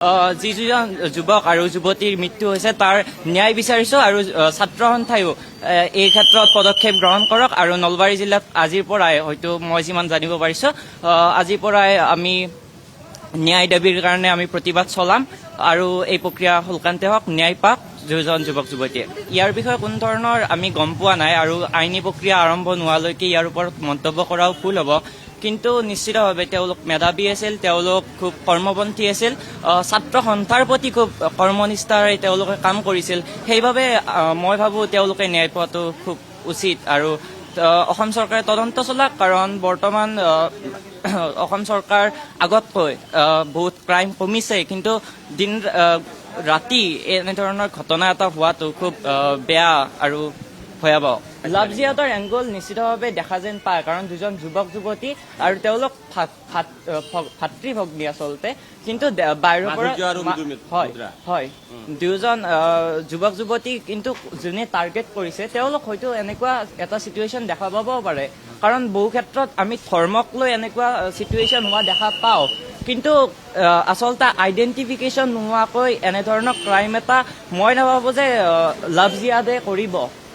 যি দুজন যুৱক আৰু যুৱতীৰ মৃত্যু হৈছে তাৰ ন্যায় বিচাৰিছো আৰু ছাত্ৰ সন্থায়ো এই ক্ষেত্ৰত পদক্ষেপ গ্ৰহণ কৰক আৰু নলবাৰী জিলাত আজিৰ পৰাই হয়তো মই যিমান জানিব পাৰিছো আজিৰ পৰাই আমি ন্যায় দাবীৰ কাৰণে আমি প্ৰতিবাদ চলাম আৰু এই প্ৰক্ৰিয়া সোনকালে হওক ন্যায় পাওক দুজন যুৱক যুৱতীয়ে ইয়াৰ বিষয়ে কোনো ধৰণৰ আমি গম পোৱা নাই আৰু আইনী প্ৰক্ৰিয়া আৰম্ভ নোহোৱালৈকে ইয়াৰ ওপৰত মন্তব্য কৰাও ভুল হ'ব কিন্তু নিশ্চিতভাৱে তেওঁলোক মেধাৱী আছিল তেওঁলোক খুব কৰ্মপন্থী আছিল ছাত্ৰ সন্থাৰ প্ৰতি খুব কৰ্মনিষ্ঠাৰে তেওঁলোকে কাম কৰিছিল সেইবাবে মই ভাবোঁ তেওঁলোকে ন্যায় পোৱাটো খুব উচিত আৰু অসম চৰকাৰে তদন্ত চলাওক কাৰণ বৰ্তমান অসম চৰকাৰ আগতকৈ বহুত ক্ৰাইম কমিছে কিন্তু দিন ৰাতি এনেধৰণৰ ঘটনা এটা হোৱাটো খুব বেয়া আৰু ভয়াৱহ লাভ জিহাদৰ এংগল নিশ্চিতভাৱে দেখা যেন পায় কাৰণ দুজন যুৱক যুৱতী আৰু তেওঁলোক ভাতৃ ভগ্নী আচলতে কিন্তু বাহিৰৰ পৰা হয় দুজন যুৱক যুৱতী কিন্তু যোনে টাৰ্গেট কৰিছে তেওঁলোক হয়তো এনেকুৱা এটা চিটুৱেশ্যন দেখা পাবও পাৰে কাৰণ বহু ক্ষেত্ৰত আমি ধৰ্মক লৈ এনেকুৱা চিটুৱেশ্যন হোৱা দেখা পাওঁ কিন্তু আচলতে আইডেণ্টিফিকেশ্যন নোহোৱাকৈ এনেধৰণৰ ক্ৰাইম এটা মই নাভাবোঁ যে লাভ জিহাদে কৰিব